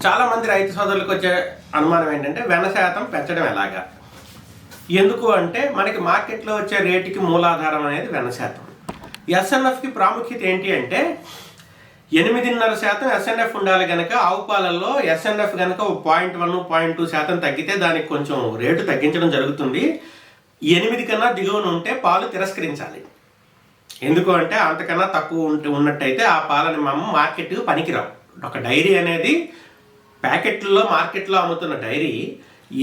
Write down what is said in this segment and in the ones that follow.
చాలామంది రైతు సోదరులకు వచ్చే అనుమానం ఏంటంటే వెన్న శాతం పెంచడం ఎలాగా. ఎందుకు అంటే మనకి మార్కెట్లో వచ్చే రేటుకి మూలాధారం అనేది వెన్న శాతం. ఎస్ఎన్ఎఫ్కి ప్రాముఖ్యత ఏంటి అంటే 8.5% ఎస్ఎన్ఎఫ్ ఉండాలి కనుక ఆవు పాలల్లో ఎస్ఎన్ఎఫ్ కనుక 0.1, 0.2% తగ్గితే దానికి కొంచెం రేటు తగ్గించడం జరుగుతుంది. 8 కన్నా దిగువన ఉంటే పాలు తిరస్కరించాలి. ఎందుకు అంటే అంతకన్నా తక్కువ ఉన్నట్టయితే ఆ పాలని మనం మార్కెట్కి పనికిరావు. ఒక డైరీ అనేది ప్యాకెట్లలో మార్కెట్లో అమ్ముతున్న డైరీ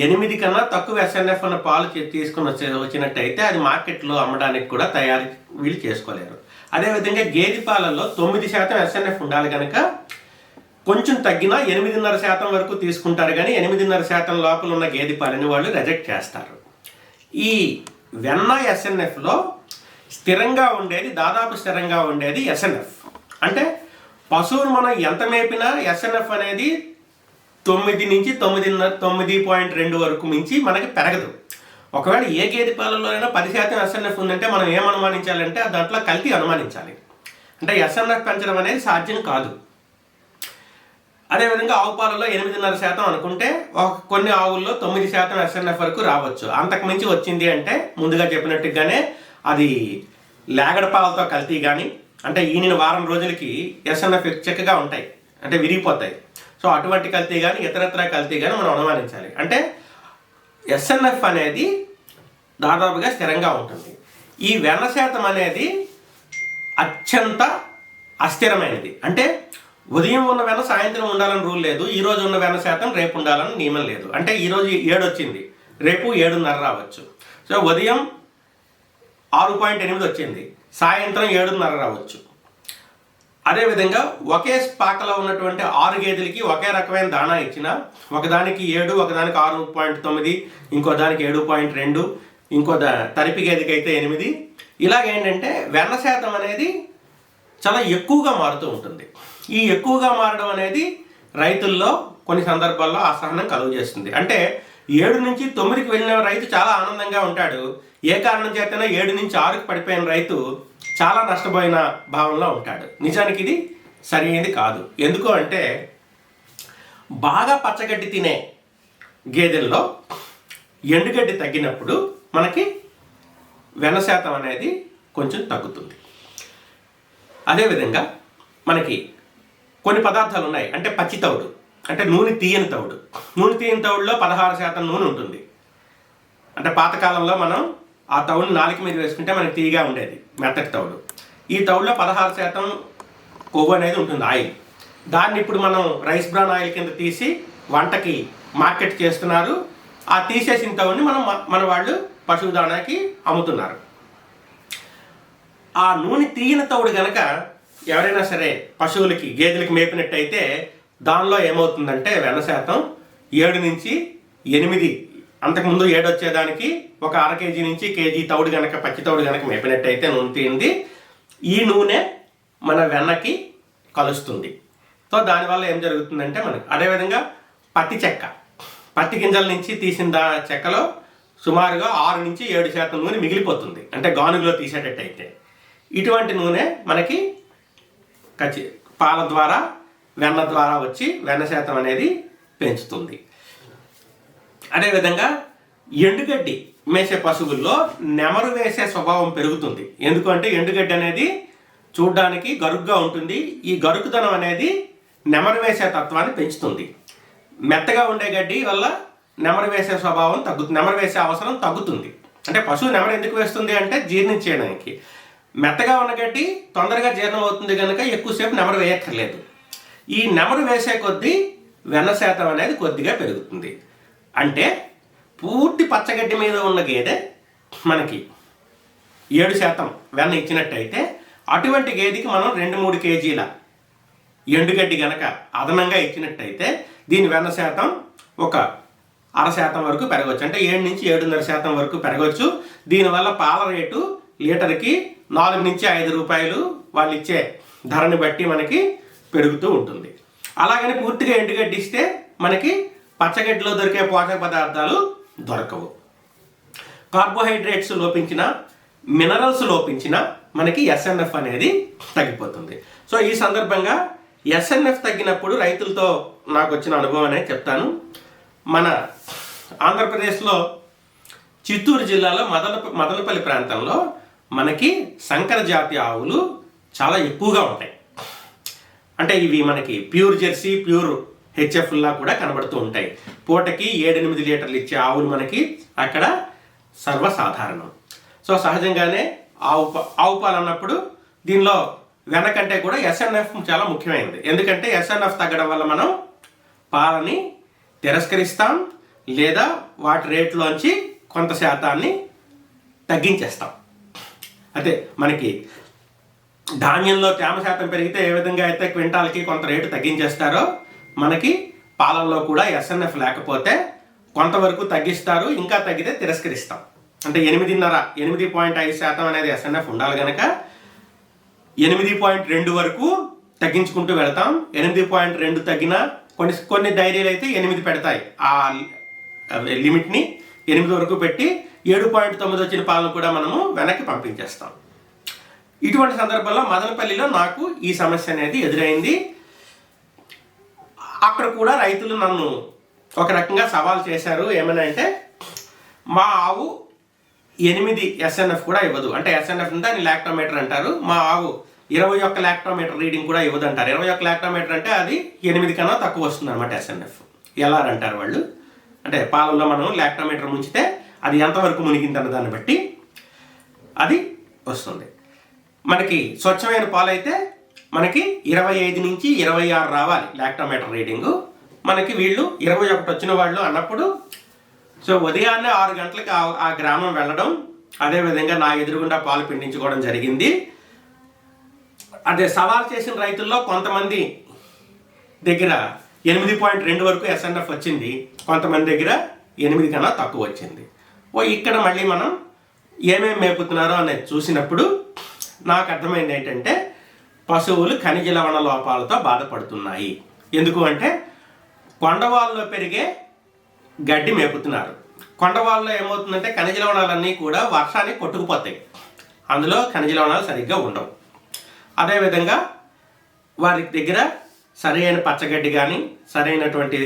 8 కన్నా తక్కువ ఎస్ఎన్ఎఫ్ అన్న పాలు తీసుకుని వచ్చినట్టయితే అది మార్కెట్లో అమ్మడానికి కూడా తయారు వీళ్ళు చేసుకోలేరు. అదేవిధంగా గేదె పాలల్లో 9% ఎస్ఎన్ఎఫ్ ఉండాలి కనుక కొంచెం తగ్గినా 8.5% వరకు తీసుకుంటారు, కానీ 8.5% లోపల ఉన్న గేదె పాలని వాళ్ళు రిజెక్ట్ చేస్తారు. ఈ వెన్న ఎస్ఎన్ఎఫ్లో స్థిరంగా ఉండేది, దాదాపు స్థిరంగా ఉండేది ఎస్ఎన్ఎఫ్. అంటే పశువును మనం ఎంత మేపినా ఎస్ఎన్ఎఫ్ అనేది 9 నుంచి 9.2 వరకు మించి మనకి పెరగదు. ఒకవేళ ఏ గేదె పాలలోనైనా 10% ఎస్ఎన్ఎఫ్ ఉందంటే మనం ఏం అనుమానించాలంటే దాంట్లో కల్తీ అనుమానించాలి. అంటే ఎస్ఎన్ఎఫ్ పెంచడం అనేది సాధ్యం కాదు. అదేవిధంగా ఆవు పాలలో 8.5% అనుకుంటే కొన్ని ఆవుల్లో 9% ఎస్ఎన్ఎఫ్ వరకు రావచ్చు. అంతకు మించి వచ్చింది అంటే ముందుగా చెప్పినట్టుగానే అది లేగడ పాలతో కల్తీ కానీ, అంటే ఈనిన వారం రోజులకి ఎస్ఎన్ఎఫ్ చక్కగా ఉంటాయి, అంటే విరిగిపోతాయి. సో అటువంటి కల్తీ కానీ ఇతరత్ర కల్తీ కానీ మనం అనుమానించాలి. అంటే ఎస్ఎన్ఎఫ్ అనేది దాదాపుగా స్థిరంగా ఉంటుంది. ఈ వెన్న శాతం అనేది అత్యంత అస్థిరమైనది. అంటే ఉదయం ఉన్న వెన్న సాయంత్రం ఉండాలని రూల్ లేదు. ఈరోజు ఉన్న వెన్న శాతం రేపు ఉండాలని నియమం లేదు. అంటే ఈరోజు 7 వచ్చింది, రేపు 7.5 రావచ్చు. సో ఉదయం 6.8 వచ్చింది, సాయంత్రం 7.5 రావచ్చు. అదేవిధంగా ఒకే పాకలో ఉన్నటువంటి 6 గేదెలకి ఒకే రకమైన దాణా ఇచ్చిన ఒకదానికి 7, ఒకదానికి 6.9, ఇంకో దానికి 7.2, ఇంకో తరిపి గేదెకి అయితే 8. ఇలాగేంటంటే వెన్న శాతం అనేది చాలా ఎక్కువగా మారుతూ ఉంటుంది. ఈ ఎక్కువగా మారడం అనేది రైతుల్లో కొన్ని సందర్భాల్లో అసహనం కలుగజేస్తుంది. అంటే 7 నుంచి 9కి వెళ్ళిన రైతు చాలా ఆనందంగా ఉంటాడు. ఏ కారణం చేతనే 7 నుంచి 6కి పడిపోయిన రైతు చాలా నష్టపోయిన భావంలో ఉంటాడు. నిజానికి ఇది సరైనది కాదు. ఎందుకు అంటే బాగా పచ్చగడ్డి తినే గేదెల్లో ఎండుగడ్డి తగ్గినప్పుడు మనకి వెన్న శాతం అనేది కొంచెం తగ్గుతుంది. అదేవిధంగా మనకి కొన్ని పదార్థాలు ఉన్నాయి, అంటే పచ్చి తవుడు, అంటే నూనె తీయని తవుడు. నూనె తీయని తవుడులో 16% నూనె ఉంటుంది. అంటే పాతకాలంలో మనం ఆ తవుడుని నాలుక మీద వేసుకుంటే మనకి తీయగా ఉండేది మెత్తటి తవుడు. ఈ తవుడులో 16% కొవ్వు అనేది ఉంటుంది, ఆయిల్. దాన్ని ఇప్పుడు మనం రైస్ బ్రాన్ ఆయిల్ కింద తీసి వంటకి మార్కెట్ చేస్తున్నారు. ఆ తీసేసిన తవుడిని మన వాళ్ళు పశువు దాణాకి అమ్ముతున్నారు. ఆ నూనె తీయని తవుడు కనుక ఎవరైనా సరే పశువులకి గేదెలకి మేపినట్టయితే దానిలో ఏమవుతుందంటే వెన్న శాతం 7 నుంచి 8, అంతకుముందు 7 వచ్చేదానికి ఒక అర కేజీ నుంచి కేజీ తవుడు కనుక పచ్చి తవుడు కనుక మేపినట్టయితే నూనె తీయింది, ఈ నూనె మన వెన్నకి కలుస్తుంది. సో దానివల్ల ఏం జరుగుతుందంటే మనకి అదేవిధంగా పత్తి గింజల నుంచి తీసిన చెక్కలో సుమారుగా 6 నుంచి 7% నూనె మిగిలిపోతుంది, అంటే గానుగులో తీసేటట్టయితే. ఇటువంటి నూనె మనకి పాల ద్వారా వెన్న ద్వారా వచ్చి వెన్న శాతం అనేది పెంచుతుంది. అదేవిధంగా ఎండుగడ్డి మేసే పశువుల్లో నెమరు వేసే స్వభావం పెరుగుతుంది. ఎందుకంటే ఎండుగడ్డి అనేది చూడ్డానికి గరుగ్గా ఉంటుంది. ఈ గరుకుదనం అనేది నెమరు వేసే తత్వాన్ని పెంచుతుంది. మెత్తగా ఉండే గడ్డి వల్ల నెమరు వేసే స్వభావం తగ్గుతుంది, నెమరు వేసే అవసరం తగ్గుతుంది. అంటే పశువు నెమరు ఎందుకు వేస్తుంది అంటే జీర్ణించేయడానికి. మెత్తగా ఉన్న గడ్డి తొందరగా జీర్ణం అవుతుంది కనుక ఎక్కువసేపు నెమరు వేయక్కర్లేదు. ఈ నెమరు వేసే కొద్దీ వెన్న శాతం అనేది కొద్దిగా పెరుగుతుంది. అంటే పూర్తి పచ్చగడ్డి మీద ఉన్న గేదె మనకి 7% వెన్న ఇచ్చినట్టయితే అటువంటి గేదెకి మనం 2-3 కేజీల ఎండుగడ్డి కనుక అదనంగా ఇచ్చినట్టయితే దీని వెన్న శాతం ఒక 0.5% వరకు పెరగవచ్చు. అంటే 7 నుంచి 7.5% వరకు పెరగవచ్చు. దీనివల్ల పాల రేటు లీటర్కి 4 నుంచి 5 రూపాయలు వాళ్ళు ఇచ్చే ధరని బట్టి మనకి పెరుగుతూ ఉంటుంది. అలాగని పూర్తిగా ఎండుగడ్డి ఇస్తే మనకి పచ్చగడ్డిలో దొరికే పోషక పదార్థాలు దొరకవు. కార్బోహైడ్రేట్స్ లోపించిన, మినరల్స్ లోపించిన మనకి ఎస్ఎన్ఎఫ్ అనేది తగ్గిపోతుంది. సో ఈ సందర్భంగా ఎస్ఎన్ఎఫ్ తగ్గినప్పుడు రైతులతో నాకు వచ్చిన అనుభవం అనేది చెప్తాను. మన ఆంధ్రప్రదేశ్లో చిత్తూరు జిల్లాలో మదనపల్లి ప్రాంతంలో మనకి సంకర జాతి ఆవులు చాలా ఎక్కువగా ఉంటాయి. అంటే ఇవి మనకి ప్యూర్ జెర్సీ, ప్యూర్ హెచ్ఎఫ్లా కూడా కనబడుతూ ఉంటాయి. పూటకి 7-8 లీటర్లు ఇచ్చే ఆవులు మనకి అక్కడ సర్వసాధారణం. సో సహజంగానే ఆవు పాలు అన్నప్పుడు దీనిలో వెనకంటే కూడా ఎస్ఎన్ఎఫ్ చాలా ముఖ్యమైనది. ఎందుకంటే ఎస్ఎన్ఎఫ్ తగ్గడం వల్ల మనం పాలని తిరస్కరిస్తాం, లేదా వాటి రేట్లోంచి కొంత శాతాన్ని తగ్గించేస్తాం. అదే మనకి ధాన్యంలో తేమ శాతం పెరిగితే ఏ విధంగా అయితే క్వింటాల్కి కొంత రేటు తగ్గించేస్తారో, మనకి పాలల్లో కూడా ఎస్ఎన్ఎఫ్ లేకపోతే కొంతవరకు తగ్గిస్తారు, ఇంకా తగ్గితే తిరస్కరిస్తాం. అంటే 8.5% అనేది ఎస్ఎన్ఎఫ్ ఉండాలి కనుక 8.2 వరకు తగ్గించుకుంటూ వెళ్తాం. 8.2 తగ్గినా కొన్ని డైరీలు అయితే 8 పెడతాయి. ఆ లిమిట్ని 8 వరకు పెట్టి 7.9 వచ్చిన పాలను కూడా మనము వెనక్కి పంపించేస్తాం. ఇటువంటి సందర్భంలో మదనపల్లిలో నాకు ఈ సమస్య అనేది ఎదురైంది. అక్కడ కూడా రైతులు నన్ను ఒక రకంగా సవాల్ చేశారు. ఏమని అంటే, మా ఆవు 8 ఎస్ఎన్ఎఫ్ కూడా ఇవ్వదు, అంటే ఎస్ఎన్ఎఫ్ అంటే అని లాక్టోమీటర్ అంటారు. మా ఆవు 21 లాక్టోమీటర్ రీడింగ్ కూడా ఇవ్వదు అంటారు. 21 లాక్టోమీటర్ అంటే అది 8 కన్నా తక్కువ వస్తుంది అనమాట ఎస్ఎన్ఎఫ్. ఎలా అంటారు వాళ్ళు, అంటే పాలల్లో మనం లాక్టోమీటర్ ముంచితే అది ఎంతవరకు మునిగిందన్న దాన్ని బట్టి అది వస్తుంది. మనకి స్వచ్ఛమైన పాలు అయితే మనకి 25 నుంచి 26 రావాలి లాక్టోమీటర్ రీడింగు. మనకి వీళ్ళు 21 వచ్చిన వాళ్ళు అన్నప్పుడు, సో ఉదయాన్నే 6 గంటలకి ఆ గ్రామం వెళ్ళడం, అదేవిధంగా నా ఎదురుగుండా పాలు పిండించుకోవడం జరిగింది. అదే సవాల్ చేసిన రైతుల్లో కొంతమంది దగ్గర 8.2 వరకు ఎస్ఎన్ఎఫ్ వచ్చింది, కొంతమంది దగ్గర 8 కన్నా తక్కువ వచ్చింది. ఇక్కడ మళ్ళీ మనం ఏమేమి మేపుతున్నారో అనేది చూసినప్పుడు నాకు అర్థమైంది ఏంటంటే, పశువులు ఖనిజ లవణ లోపాలతో బాధపడుతున్నాయి. ఎందుకు అంటే, కొండవాళ్ళలో పెరిగే గడ్డి మేపుతున్నారు. కొండవాళ్ళలో ఏమవుతుందంటే ఖనిజ లవణాలన్నీ కూడా వర్షానికి కొట్టుకుపోతాయి, అందులో ఖనిజ లవణాలు సరిగ్గా ఉండవు. అదేవిధంగా వారి దగ్గర సరైన పచ్చగడ్డి కానీ సరైనటువంటి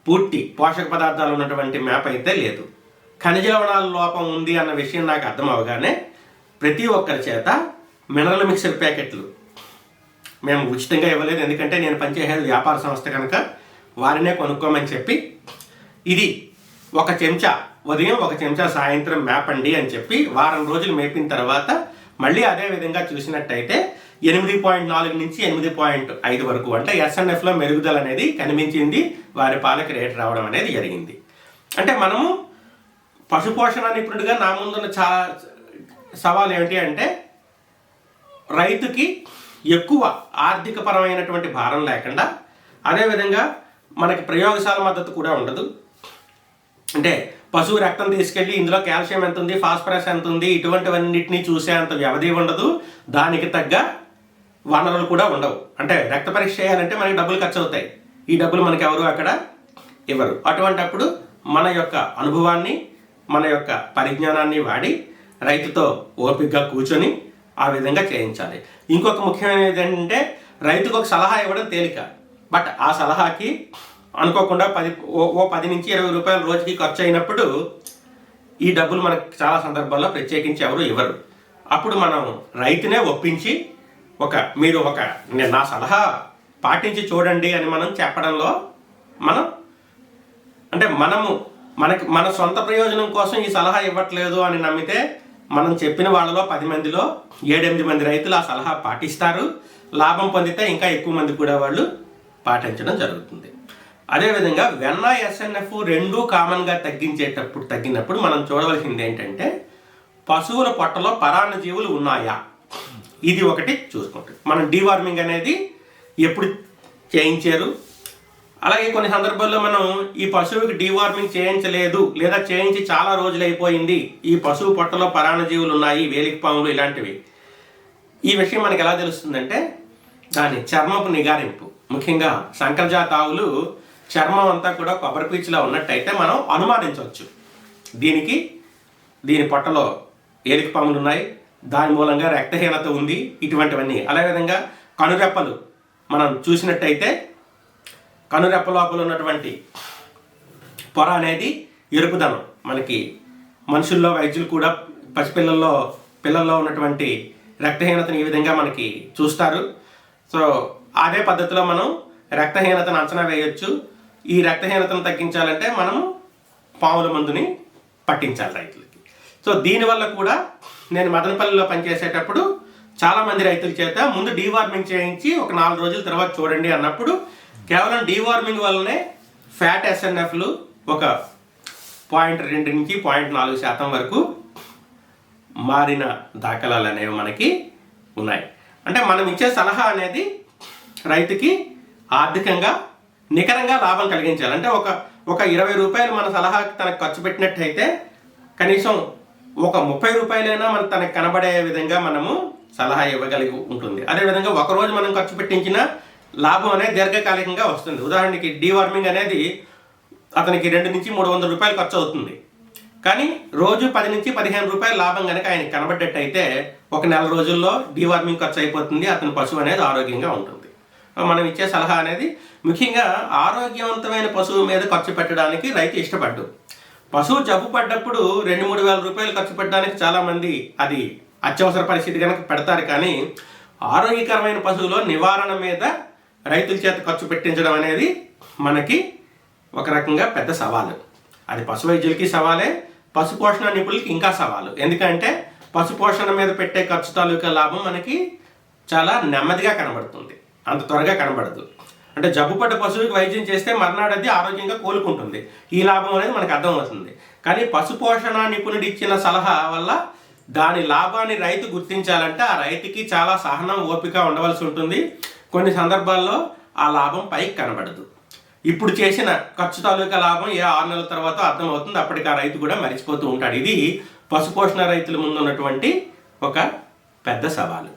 పూర్తి పోషక పదార్థాలు ఉన్నటువంటి మేప అయితే లేదు. ఖనిజ లవణాల లోపం ఉంది అన్న విషయం నాకు అర్థం అవగానే ప్రతి ఒక్కరి చేత మినరల్ మిక్సర్ ప్యాకెట్లు మేము ఉచితంగా ఇవ్వలేదు, ఎందుకంటే నేను పనిచేసేది వ్యాపార సంస్థ కనుక వారినే కొనుక్కోమని చెప్పి, ఇది 1 చెంచా ఉదయం 1 చెంచా సాయంత్రం మేపండి అని చెప్పి వారం రోజులు మేపిన తర్వాత మళ్ళీ అదే విధంగా చూసినట్టయితే 8.4 నుంచి 8.5 వరకు అంటే ఎస్ఎన్ఎఫ్లో మెరుగుదల అనేది కనిపించింది. వారి పాలకి రేటు రావడం అనేది జరిగింది. అంటే మనము పశుపోషణ నిపుణుడిగా నా ముందున్న చాలా సవాల్ ఏమిటి అంటే, రైతుకి ఎక్కువ ఆర్థిక పరమైనటువంటి భారం లేకుండా, అదేవిధంగా మనకి ప్రయోగశాల మద్దతు కూడా ఉండదు. అంటే పశువు రక్తం తీసుకెళ్ళి ఇందులో కాల్షియం ఎంత ఉంది, ఫాస్ఫరస్ ఎంత ఉంది, ఇటువంటివన్నిటిని చూసే అంత వ్యవధి ఉండదు. దానికి తగ్గ వనరులు కూడా ఉండవు. అంటే రక్త పరీక్ష చేయాలంటే మనకి డబ్బులు ఖర్చు అవుతాయి. ఈ డబ్బులు మనకి ఎవరు అక్కడ ఇవ్వరు. అటువంటప్పుడు మన యొక్క అనుభవాన్ని, మన యొక్క పరిజ్ఞానాన్ని వాడి రైతుతో ఓపికగా కూర్చొని ఆ విధంగా చేయించాలి. ఇంకొక ముఖ్యమైనది ఏంటంటే, రైతుకు ఒక సలహా ఇవ్వడం తేలిక, బట్ ఆ సలహాకి అనుకోకుండా 10 నుంచి 20 రూపాయలు రోజుకి ఖర్చు అయినప్పుడు ఈ డబ్బులు మనకు చాలా సందర్భాల్లో ప్రత్యేకించి ఎవరు ఇవ్వరు. అప్పుడు మనం రైతునే ఒప్పించి మీరు నా సలహా పాటించి చూడండి అని మనం చెప్పడంలో మన సొంత ప్రయోజనం కోసం ఈ సలహా ఇవ్వట్లేదు అని నమ్మితే, మనం చెప్పిన వాళ్ళలో 10 మందిలో 7-8 మంది రైతులు ఆ సలహా పాటిస్తారు. లాభం పొందితే ఇంకా ఎక్కువ మంది కూడా వాళ్ళు పాటించడం జరుగుతుంది. అదేవిధంగా వెన్న ఎస్ఎన్ఎఫ్ రెండూ కామన్గా తగ్గినప్పుడు మనం చూడవలసింది ఏంటంటే, పశువుల పొట్టలో పరాన్నజీవులు ఉన్నాయా, ఇది ఒకటి చూసుకుంటాం. మనం డీవార్మింగ్ అనేది ఎప్పుడు చేయించారు, అలాగే కొన్ని సందర్భాల్లో మనం ఈ పశువుకి డీవార్మింగ్ చేయించలేదు, లేదా చేయించి చాలా రోజులు అయిపోయింది, ఈ పశువు పొట్టలో పరాన్నజీవులు ఉన్నాయి, వేలికి పాములు ఇలాంటివి. ఈ విషయం మనకి ఎలా తెలుస్తుందంటే, దాని చర్మపు నిగారింపు, ముఖ్యంగా సంకరజాతి ఆవులు చర్మం అంతా కూడా కొబ్బరి పీచులా ఉన్నట్టయితే మనం అనుమానించవచ్చు, దీని పొట్టలో ఏలికి పాములు ఉన్నాయి, దాని మూలంగా రక్తహీనత ఉంది, ఇటువంటివన్నీ. అదేవిధంగా కనురెప్పలు మనం చూసినట్టయితే కనురెప్ప లోపల ఉన్నటువంటి పొర అనేది ఎరుపుదనం. మనకి మనుషుల్లో వైద్యులు కూడా పిల్లల్లో ఉన్నటువంటి రక్తహీనతను ఈ విధంగా మనకి చూస్తారు. సో అదే పద్ధతిలో మనం రక్తహీనతను అంచనా వేయొచ్చు. ఈ రక్తహీనతను తగ్గించాలంటే మనం పాముల మందుని పట్టించాలి రైతులకి. సో దీనివల్ల కూడా నేను మదనపల్లిలో పనిచేసేటప్పుడు చాలామంది రైతుల చేత ముందు డీవార్మింగ్ చేయించి ఒక 4 రోజుల తర్వాత చూడండి అన్నప్పుడు కేవలం డీవార్మింగ్ వల్లనే ఫ్యాట్ ఎస్ఎన్ఎఫ్లు ఒక 0.2 నుంచి 0.4% వరకు మారిన దాఖలాలు అనేవి మనకి ఉన్నాయి. అంటే మనం ఇచ్చే సలహా అనేది రైతుకి ఆర్థికంగా నికరంగా లాభం కలిగించాలి. అంటే ఒక 20 రూపాయలు మన సలహాకి తనకు ఖర్చు పెట్టినట్టయితే కనీసం ఒక 30 రూపాయలైనా మన తనకు కనబడే విధంగా మనము సలహా ఇవ్వగలిగి ఉంటుంది. అదేవిధంగా ఒకరోజు మనం ఖర్చు పెట్టించిన లాభం అనేది దీర్ఘకాలికంగా వస్తుంది. ఉదాహరణకి డీవార్మింగ్ అనేది అతనికి 200 నుంచి 300 రూపాయలు ఖర్చు అవుతుంది. కానీ రోజు 10 నుంచి 15 రూపాయల లాభం కనుక ఆయనకి కనబడ్డట్టయితే ఒక నెల రోజుల్లో డీవార్మింగ్ ఖర్చు అయిపోతుంది. అతని పశువు అనేది ఆరోగ్యంగా ఉంటుంది. మనం ఇచ్చే సలహా అనేది ముఖ్యంగా ఆరోగ్యవంతమైన పశువు మీద ఖర్చు పెట్టడానికి రైతు ఇష్టపడ్డు. పశువు జబ్బు పడ్డప్పుడు 2-3 వేల రూపాయలు ఖర్చు పెట్టడానికి చాలామంది అది అత్యవసర పరిస్థితి కనుక పెడతారు. కానీ ఆరోగ్యకరమైన పశువులో నివారణ మీద రైతుల చేత ఖర్చు పెట్టించడం అనేది మనకి ఒక రకంగా పెద్ద సవాలు. అది పశు వైద్యులకి సవాలే, పశు పోషణ నిపుణులకి ఇంకా సవాలు. ఎందుకంటే పశు పోషణ మీద పెట్టే ఖర్చు తాలూకా లాభం మనకి చాలా నెమ్మదిగా కనబడుతుంది, అంత త్వరగా కనబడదు. అంటే జబ్బుపడ్డ పశువుకి వైద్యం చేస్తే మర్నాడు అది ఆరోగ్యంగా కోలుకుంటుంది. ఈ లాభం అనేది మనకు అర్థమవుతుంది. కానీ పశు పోషణ నిపుణుడు ఇచ్చిన సలహా వల్ల దాని లాభాన్ని రైతు గుర్తించాలంటే ఆ రైతుకి చాలా సహనం, ఓపిక ఉండవలసి ఉంటుంది. కొన్ని సందర్భాల్లో ఆ లాభం పైకి కనబడదు. ఇప్పుడు చేసిన ఖర్చు తాలూకా లాభం 6 నెలల తర్వాత అర్థమవుతుంది. అప్పటికి ఆ రైతు కూడా మరిచిపోతూ ఉంటాడు. ఇది పశుపోషణ రైతుల ముందు ఉన్నటువంటి ఒక పెద్ద సవాలు.